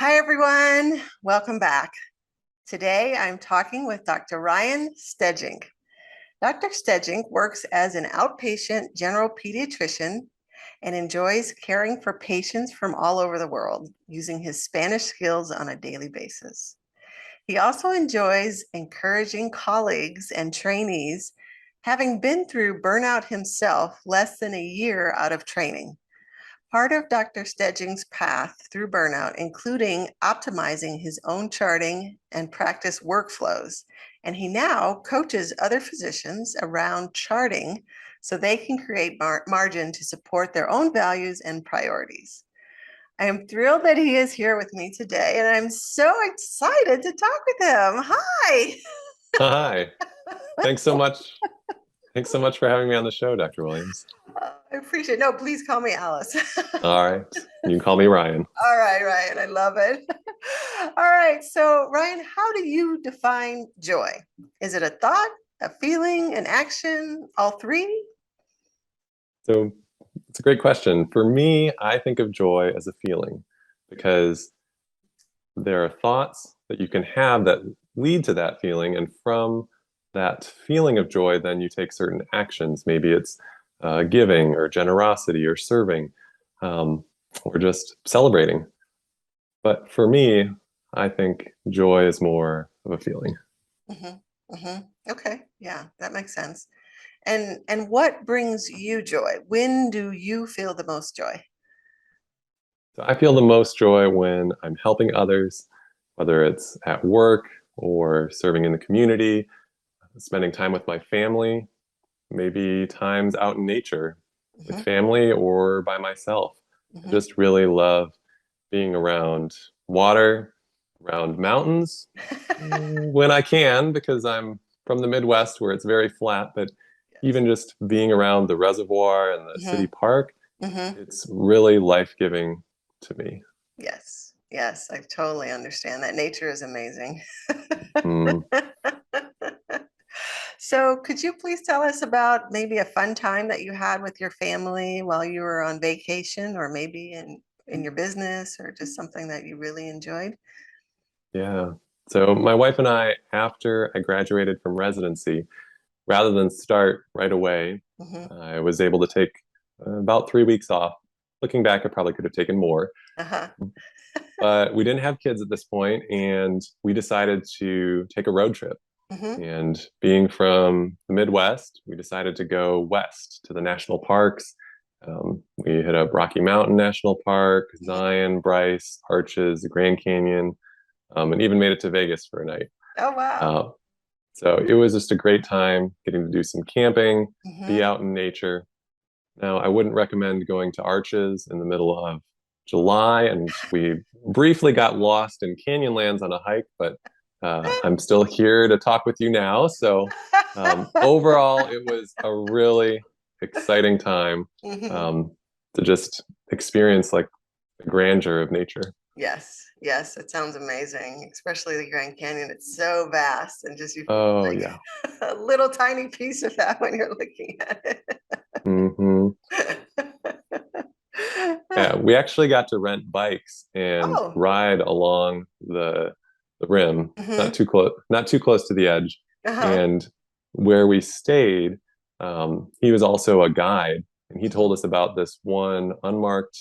Hi, everyone. Welcome back. Today, I'm talking with Dr. Ryan Stegink. Dr. Stegink works as an outpatient general pediatrician and enjoys caring for patients from all over the world using his Spanish skills on a daily basis. He also enjoys encouraging colleagues and trainees, having been through burnout himself less than a year out of training. Part of Dr. Stegink's path through burnout, including optimizing his own charting and practice workflows, and he now coaches other physicians around charting so they can create margin to support their own values and priorities. I am thrilled that he is here with me today, and I'm so excited to talk with him. Hi. Hi. Thanks so much. Thanks so much for having me on the show, Dr. Williams. I appreciate it. No, please call me Alice. All right. You can call me Ryan. All right, Ryan. I love it. All right. So, Ryan, how do you define joy? Is it a thought, a feeling, an action, all three? So it's a great question. For me, I think of joy as a feeling because there are thoughts that you can have that lead to that feeling. And from that feeling of joy, then you take certain actions. Maybe it's giving or generosity or serving or just celebrating. But for me, I think joy is more of a feeling. Mm-hmm, mm-hmm. Okay. Yeah, that makes sense. And what brings you joy? When do you feel the most joy? So I feel the most joy when I'm helping others, whether it's at work or serving in the community, spending time with my family, maybe times out in nature with Mm-hmm, family or by myself. I mm-hmm. just really love being around water, around mountains when I can, because I'm from the Midwest where it's very flat, but Yes. even just being around the reservoir and the city Mm-hmm, park, mm-hmm. it's really life-giving to me. Yes. Yes, I totally understand that. Nature is amazing. Mm. So, could you please tell us about maybe a fun time that you had with your family while you were on vacation, or maybe in your business, or just something that you really enjoyed? Yeah. So my wife and I, after I graduated from residency, rather than start right away, Hmm. I was able to take about 3 weeks off. Looking back, I probably could have taken more, Uh-huh. but we didn't have kids at this point, and we decided to take a road trip. Hmm. And being from the Midwest, we decided to go west to the national parks. We hit up Rocky Mountain National Park, Hmm. Zion, Bryce, Arches, the Grand Canyon, and even made it to Vegas for a night. Oh, wow. Uh, so it was just a great time getting to do some camping, be Hmm. out in nature. Now, I wouldn't recommend going to Arches in the middle of July, and we briefly got lost in Canyonlands on a hike, but I'm still here to talk with you now. So overall, it was a really exciting time Hmm. um, to just experience like the grandeur of nature. Yes, yes, it sounds amazing, especially the Grand Canyon. It's so vast, and just you feel Oh yeah. like a little tiny piece of that when you're looking at Hmm. it. Yeah, we actually got to rent bikes and Oh. ride along the rim, Hmm. not too close to the edge. Uh-huh. And where we stayed, he was also a guide, and he told Hmm. us about this one unmarked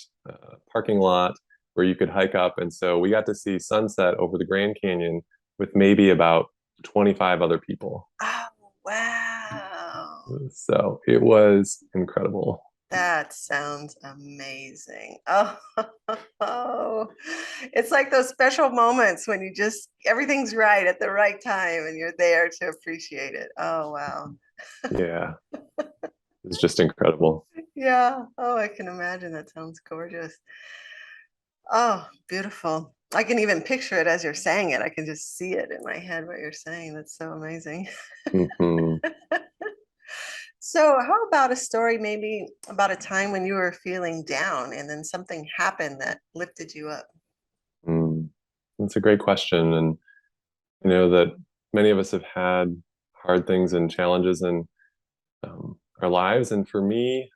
parking lot where you could hike up. And so we got to see sunset over the Grand Canyon with maybe about 25 other people. Oh, wow. So it was incredible. That sounds amazing. Oh, oh, it's like those special moments when you just everything's right at the right time and you're there to appreciate it. Oh, wow. Yeah, it was just incredible. Yeah. Oh, I can imagine. That sounds gorgeous. Oh, beautiful. I can even picture it as you're saying it. I can just see it in my head what you're saying. That's so amazing. Hmm. So, how about a story maybe about a time when you were feeling down and then something happened that lifted you up? Mm. That's a great question. And I know that many of us have had hard things and challenges in our lives. And for me,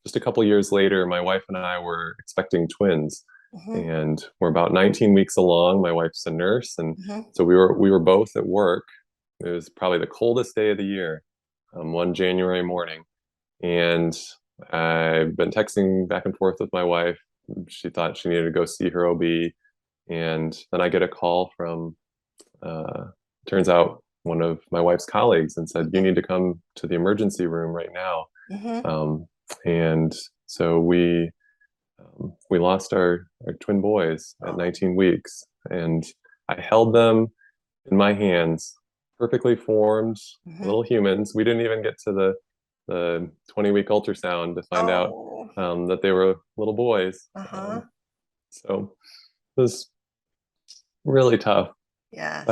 just a couple years later, my wife and I were expecting twins. Mm-hmm. and we're about 19 weeks along. My wife's a nurse, and Mm-hmm. so we were both at work. It was probably the coldest day of the year, one January morning, and I've been texting back and forth with my wife. She thought she needed to go see her OB, and then I get a call from, uh, turns out, one of my wife's colleagues, and said, "You need to come to the emergency room right now." Mm-hmm. Um, and so we lost our twin boys at Oh. 19 weeks, and I held them in my hands, perfectly formed Mm-hmm. little humans. We didn't even get to the 20-week ultrasound to find out Oh. that they were little boys. Uh-huh. So it was really tough, Yes.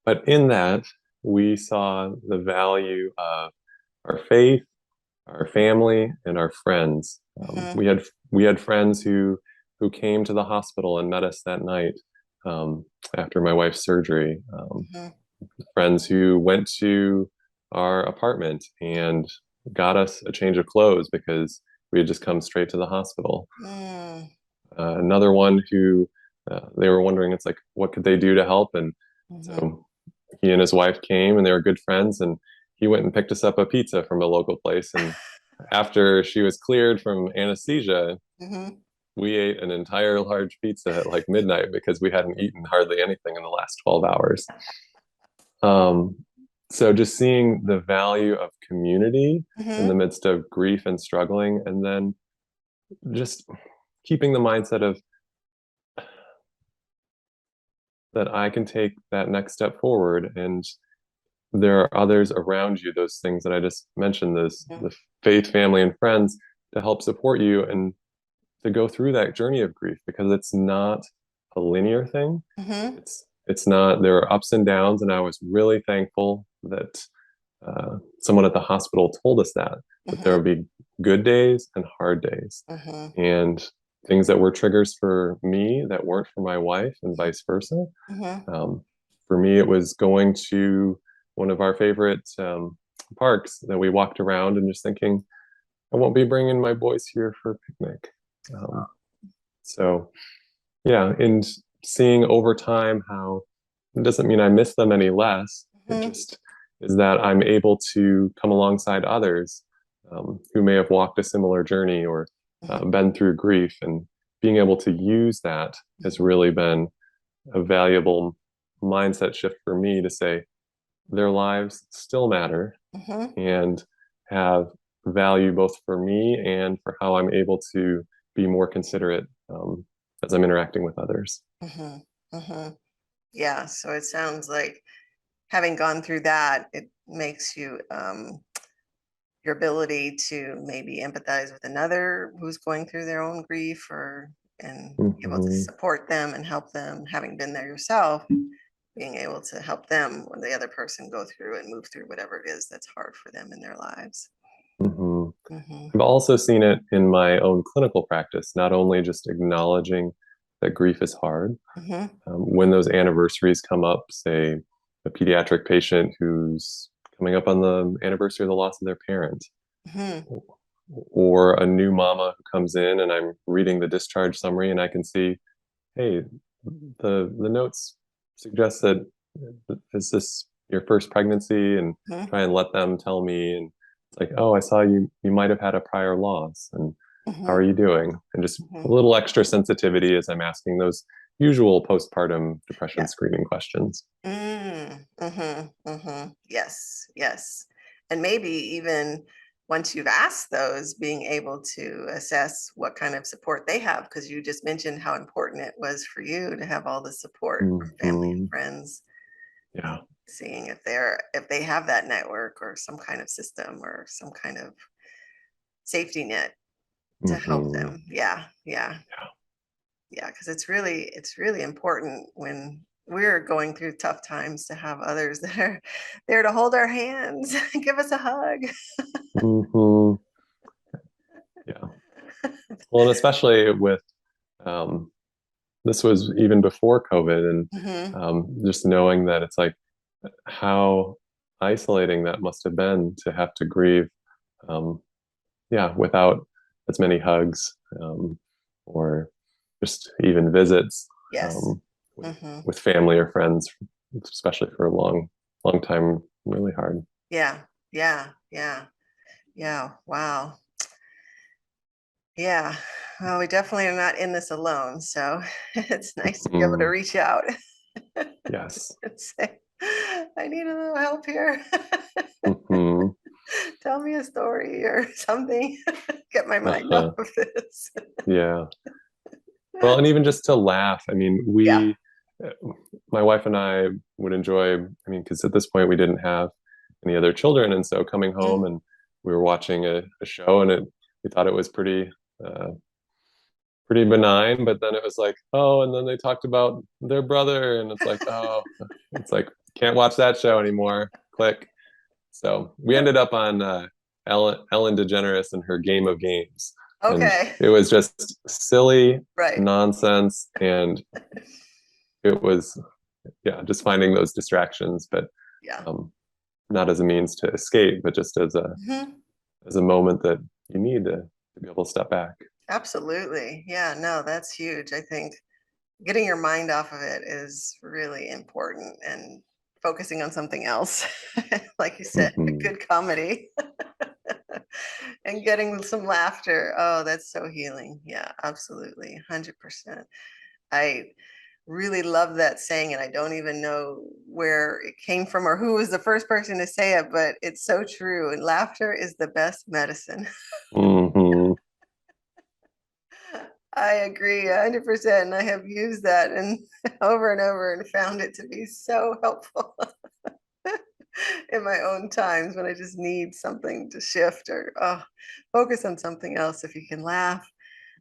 but in that we saw the value of our faith, our family, and our friends. Mm-hmm. We had friends who came to the hospital and met us that night, after my wife's surgery. Mm-hmm. Friends who went to our apartment and got us a change of clothes because we had just come straight to the hospital. Mm-hmm. Another one who, they were wondering, it's like, what could they do to help? And Mm-hmm. so he and his wife came, and they were good friends, and he went and picked us up a pizza from a local place. And after she was cleared from anesthesia, Mm-hmm. we ate an entire large pizza at like midnight because we hadn't eaten hardly anything in the last 12 hours. Um, so just seeing the value of community in the Mm-hmm. midst of grief and struggling, and then just keeping the mindset of that I can take that next step forward, and there are others around you, those things that I just mentioned, those Mm-hmm. the faith, family, and friends, to help support you and to go through that journey of grief, because it's not a linear thing. Mm-hmm. It's not, there are ups and downs, and I was really thankful that, someone at the hospital told us that there Mm-hmm. would be good days and hard days, Mm-hmm. and things that were triggers for me that weren't for my wife, and vice versa. Mm-hmm. Um, for me, it was going to one of our favorite, parks that we walked around and just thinking, I won't be bringing my boys here for a picnic. Um, so, yeah, and seeing over time how it doesn't mean I miss them any less. It Mm-hmm. just is that I'm able to come alongside others, who may have walked a similar journey, or been through grief, and being able to use that has really been a valuable mindset shift for me to say their lives still matter Mm-hmm. and have value both for me and for how I'm able to be more considerate, as I'm interacting with others. Mm-hmm. Mm-hmm. Yeah. So it sounds like having gone through that, it makes you your ability to maybe empathize with another who's going through their own grief, or and be able to Mm-hmm. support them and help them, having been there yourself, being able to help them when the other person go through and move through whatever it is that's hard for them in their lives. Mm-hmm. Mm-hmm. I've also seen it in my own clinical practice, not only just acknowledging that grief is hard. Mm-hmm. When those anniversaries come up, say a pediatric patient who's coming up on the anniversary of the loss of their parent, Mm-hmm. or a new mama who comes in and I'm reading the discharge summary and I can see, hey, the notes suggest that, is this your first pregnancy? And Mm-hmm. try and let them tell me. And it's like, oh, I saw you might have had a prior loss, and how Mm-hmm. are you doing? And just a Mm-hmm. little extra sensitivity as I'm asking those usual postpartum depression Yeah. screening questions. Mm-hmm. Mm-hmm. Yes, yes. And maybe even once you've asked those, being able to assess what kind of support they have, because you just mentioned how important it was for you to have all the support from family and Hmm. friends. Yeah. Seeing if they have that network or some kind of system or some kind of safety net to help Hmm. them. Yeah, yeah, Yeah. yeah. Because it's really important when we're going through tough times to have others that are there to hold our hands, give us a hug. Hmm. Yeah. Well, and especially with, um, this was even before COVID, and Hmm. just knowing that it's like how isolating that must have been to have to grieve, um, yeah, without as many hugs, or just even visits, Yes. with family or friends, especially for a long time, really hard. Yeah. Yeah. Yeah. Yeah. Wow. Yeah. Well, we definitely are not in this alone. So it's nice to be able to reach out Yes. and say, I need a little help here. Mm-hmm. Tell me a story or something. Get my mind off of this. Yeah. Well, and even just to laugh. I mean, Yeah. my wife and I would enjoy, I mean, because at this point we didn't have any other children. And so coming home and we were watching a show, and we thought it was uh, pretty benign, but then it was like, oh, and then they talked about their brother, and it's like, oh, it's like, can't watch that show anymore. Click. So we ended up on Ellen DeGeneres and her Game of Games. And Okay. it was just silly Right. nonsense. And it was, yeah, just finding those distractions, but Yeah. Not as a means to escape, but just as a moment that you need to be able to step back. Absolutely. Yeah, no, that's huge. I think getting your mind off of it is really important, and focusing on something else, like you said, a Mm-hmm. good comedy and getting some laughter. Oh, that's so healing. Yeah, absolutely. 100%. I really love that saying, and I don't even know where it came from or who was the first person to say it, but it's so true. And laughter is the best medicine. Mm-hmm. I agree 100%. And I have used that and over and over and found it to be so helpful in my own times when I just need something to shift or focus on something else. If you can laugh,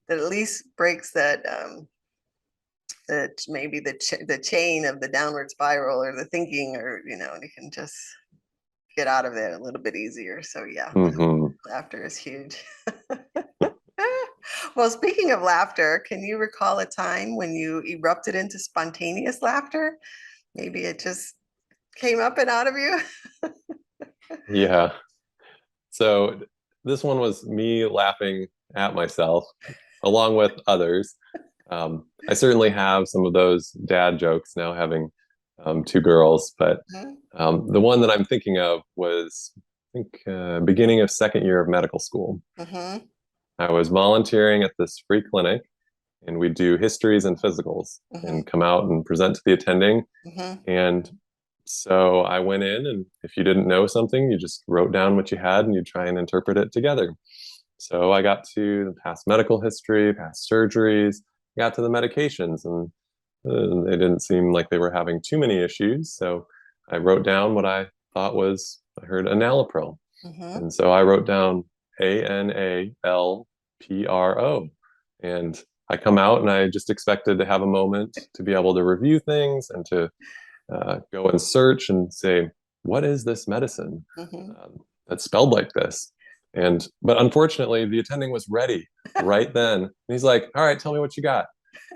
that at least breaks that maybe the chain of the downward spiral or the thinking, or you can just get out of it a little bit easier. So yeah, Mm-hmm. laughter is huge. Well, speaking of laughter, can you recall a time when you erupted into spontaneous laughter? Maybe it just came up and out of you. Yeah. So this one was me laughing at myself along with others. I certainly have some of those dad jokes now, having two girls, but the one that I'm thinking of was, I think, beginning of second year of medical school. Mm-hmm. I was volunteering at this free clinic, and we do histories and physicals Mm-hmm. and come out and present to the attending. Mm-hmm. And so I went in, and if you didn't know something, you just wrote down what you had and you try and interpret it together. So I got to the past medical history, past surgeries, got to the medications, and they didn't seem like they were having too many issues. So I wrote down what I thought was, I heard enalapril. Mm-hmm. And so I wrote down ANALPRO. And I come out and I just expected to have a moment to be able to review things and to go and search and say, what is this medicine Mm-hmm. that's spelled like this? But unfortunately, the attending was ready right then. And he's like, all right, tell me what you got.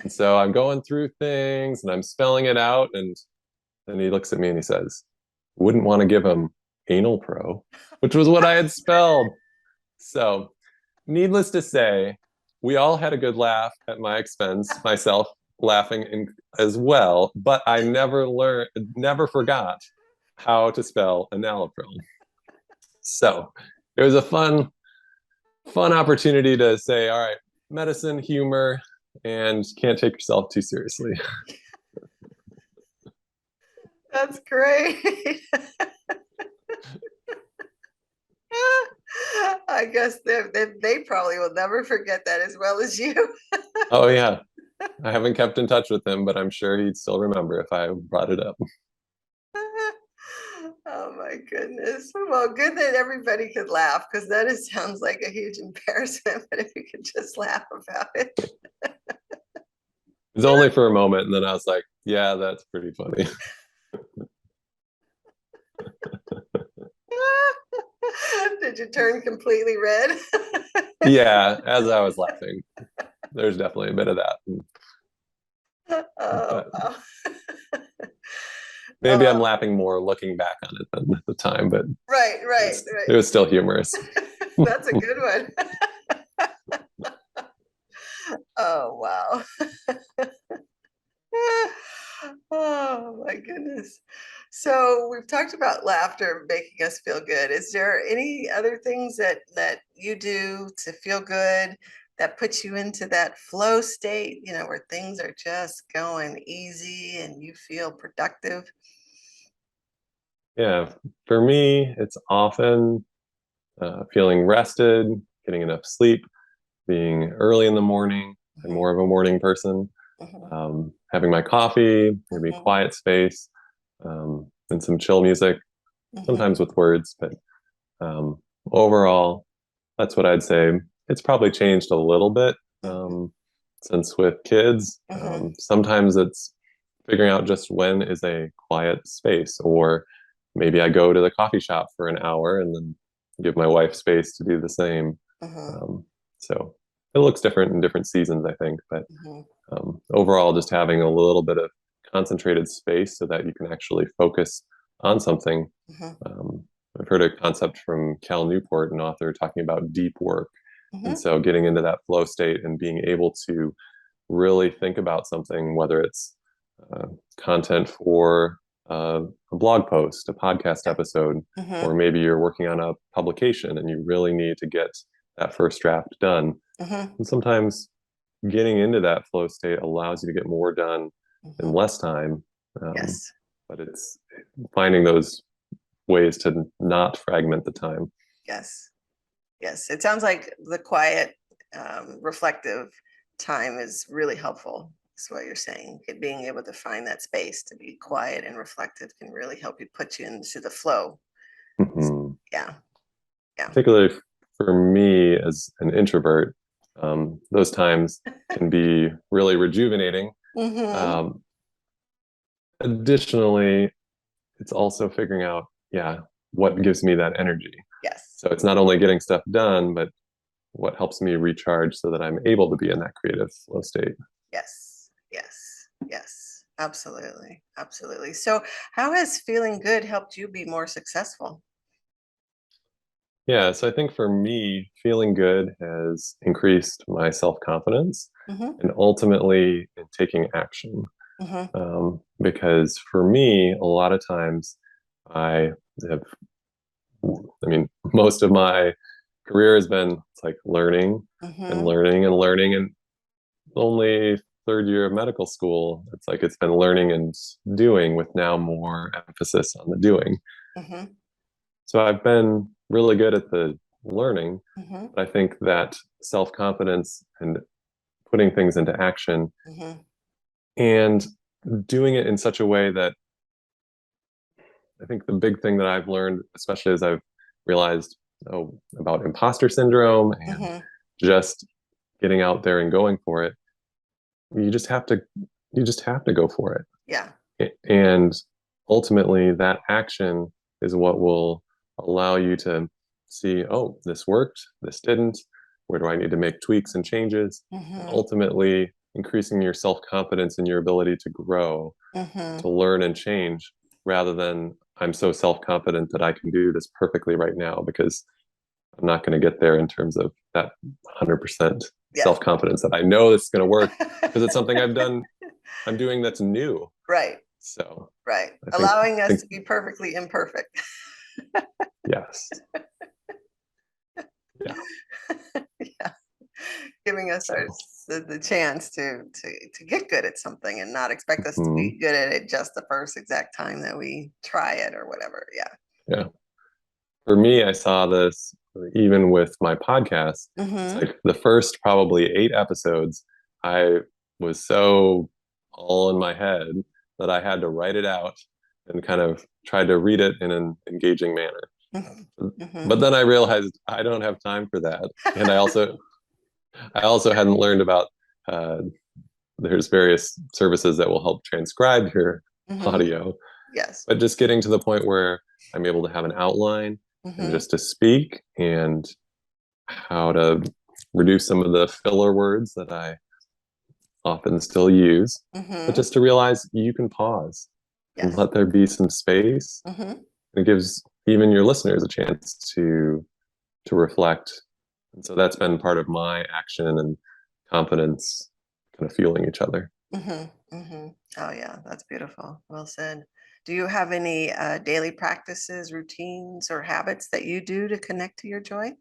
And so I'm going through things and I'm spelling it out. And then he looks at me and he says, wouldn't want to give him anal pro, which was what I had spelled. So needless to say, we all had a good laugh at my expense, myself laughing as well, but I never forgot how to spell enalapril. So it was a fun opportunity to say, all right, medicine, humor, and can't take yourself too seriously. That's great. I guess they probably will never forget that as well as you. Oh yeah, I haven't kept in touch with him, but I'm sure he'd still remember if I brought it up. Oh my goodness. Well, good that everybody could laugh, because sounds like a huge embarrassment, but if you could just laugh about it. It's only for a moment, and then I was like, yeah, that's pretty funny. Did you turn completely red? Yeah, as I was laughing, there's definitely a bit of that. Oh, But wow. maybe I'm laughing more looking back on it than at the time, but Right, it was still humorous. That's a good one. Oh, wow. Oh my goodness. So we've talked about laughter making us feel good. Is there any other things that you do to feel good that puts you into that flow state, where things are just going easy and you feel productive? Yeah, for me, it's often feeling rested, getting enough sleep, being early in the morning. I'm Mhm, more of a morning person. mhm, Having my coffee, maybe mhm, quiet space, and some chill music, mhm, sometimes with words. But um, overall, that's what I'd say. It's probably changed a little bit mhm, since with kids. mhm, Sometimes it's figuring out just when is a quiet space, or maybe I go to the coffee shop for an hour and then give my wife space to do the same. mhm, Um, so it looks different in different seasons, I think. But mhm, overall, just having a little bit of concentrated space so that you can actually focus on something. mhm, Um, I've heard a concept from Cal Newport, an author, talking about deep work. And mhm. so getting into that flow state and being able to really think about something, whether it's uh, content for a blog post, a podcast Yeah. episode, or Mhm, maybe you're working on a publication and you really need to get that first draft done. mhm, And sometimes getting into that flow state allows you to get more done in mhm. less time. Um, Yes. but it's finding those ways to not fragment the time. Yes. Yes. It sounds like the quiet, reflective time is really helpful. Is what you're saying. Being able to find that space to be quiet and reflective can really help you put you into the flow. Mhm. Yeah. Yeah. Particularly for me as an introvert, those times can be really rejuvenating. Mm-hmm. Um, Additionally, it's also figuring out, yeah, what gives me that energy. Yes. So it's not only getting stuff done, but what helps me recharge so that I'm able to be in that creative flow state. Yes. Yes. Yes. Absolutely. Absolutely. So, how has feeling good helped you be more successful? Yeah, so I think for me, feeling good has increased my self-confidence Mm-hmm. and ultimately in taking action. Mm-hmm. Because for me, a lot of times I have, I mean, most of my career has been it's like learning and Mm-hmm. learning and learning. And only third year of medical school, it's like it's been learning and doing with now more emphasis on the doing. Mm-hmm. So I've been really good at the learning, Mm-hmm. but I think that self confidence and putting things into action Mm-hmm. and doing it in such a way that I think the big thing that I've learned, especially as I've realized about imposter syndrome and Mm-hmm. just getting out there and going for it, you just have to go for Yeah. it. And ultimately that action is what will allow you to see, oh, this worked, this didn't, where do I need to make tweaks and changes, and Mm-hmm. ultimately increasing your self-confidence and your ability to grow, Mm-hmm. to learn and change, rather than I'm so self-confident that I can do this perfectly right now, because I'm not going to get there in terms of that 100% Yes. self-confidence that I know it's going to work because it's something I'm doing that's new. Right. So Right. I Allowing us think to be perfectly imperfect. yes, yeah. Yeah. Giving us So the chance to get good at something and not expect us to mhm, be good at it just the first exact time that we try it or whatever. Yeah. yeah. For me, I saw this even with my podcast. It's Mm-hmm. like the first probably 8 episodes, I was so all in my head that I had to write it out and kind of tried to read it in an engaging manner. Mm-hmm. But then I realized I don't have time for that. And I also hadn't learned about uh, there's various services that will help transcribe your Mm-hmm. audio, Yes. but just getting to the point where I'm able to have an outline and Mm-hmm. just to speak and how to reduce some of the filler words that I often still use, but Mm-hmm. just to realize you can pause and Yes. let there be some space. Mm-hmm. It gives even your listeners a chance to reflect. And so that's been part of my action and confidence kind of fueling each other. Oh, yeah, that's beautiful. Well said. Do you have any daily practices, routines, or habits that you do to connect to your joy?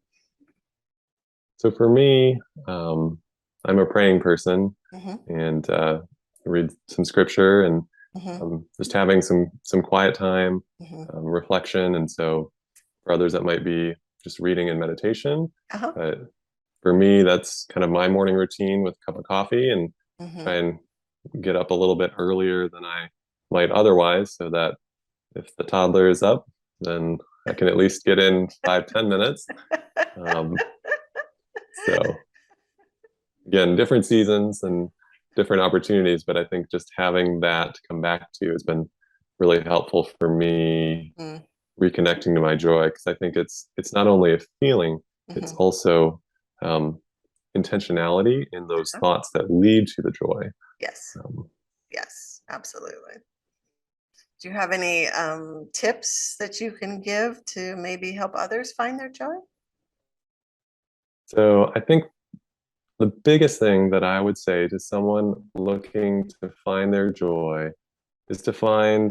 So for me, I'm a praying person, hmm and read some scripture, and hmm just having some quiet time, hmm reflection. And so for others, that might be just reading and meditation. Uh-huh. But for me, that's kind of my morning routine with a cup of coffee, and hmm try and get up a little bit earlier than I might otherwise, so that if the toddler is up, then I can at least get in 5-10 minutes. Um, so again, different seasons and different opportunities, but I think just having that to come back to has been really helpful for me mm reconnecting to my joy, because I think it's not only a feeling, it's hmm also um, intentionality in those Uh-huh. thoughts that lead to the joy. Yes, Um, yes, absolutely. Do you have any tips that you can give to maybe help others find their joy? so I think the biggest thing that I would say to someone looking to find their joy is to find,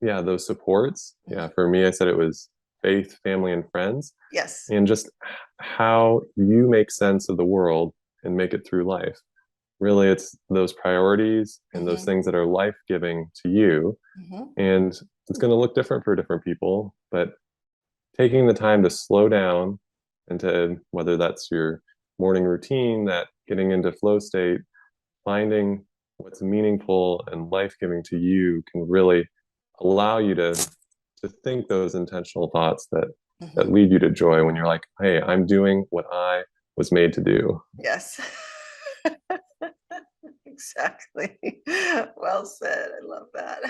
yeah, those supports. Yeah, hmm for me, I said it was faith, family, and friends, Yes. and just how you make sense of the world and make it through life. Really, it's those priorities and those hmm things that are life giving to you. hmm And it's going to look different for different people, but taking the time to slow down, and to, whether that's your morning routine, that getting into flow state, finding what's meaningful and life giving to you, can really allow you to think those intentional thoughts hmm that lead you to joy, when you're like, hey, I'm doing what I was made to do. Yes. Exactly. Well said. I love that.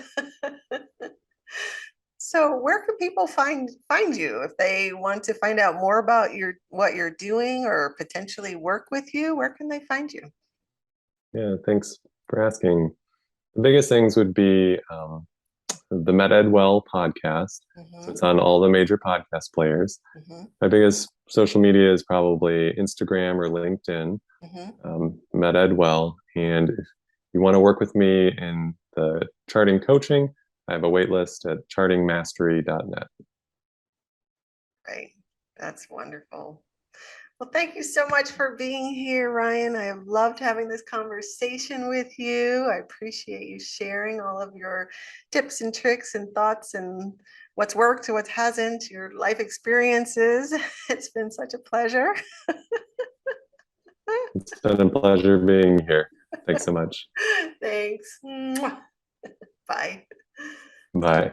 So, where can people find you if they want to find out more about your what you're doing or potentially work with you? Where can they find you? Yeah, thanks for asking. The biggest things would be the MedEdWell podcast. So hmm it's on all the major podcast players. hmm My biggest social media is probably Instagram or LinkedIn, hmm MedEdWell. And if you want to work with me in the charting coaching, I have a wait list at chartingmastery.net. Right. That's wonderful. Well, thank you so much for being here, Ryan. I have loved having this conversation with you. I appreciate you sharing all of your tips and tricks and thoughts and what's worked and what hasn't, your life experiences. It's been such a pleasure. It's been a pleasure being here. Thanks so much. Thanks. Mwah. Bye. Bye.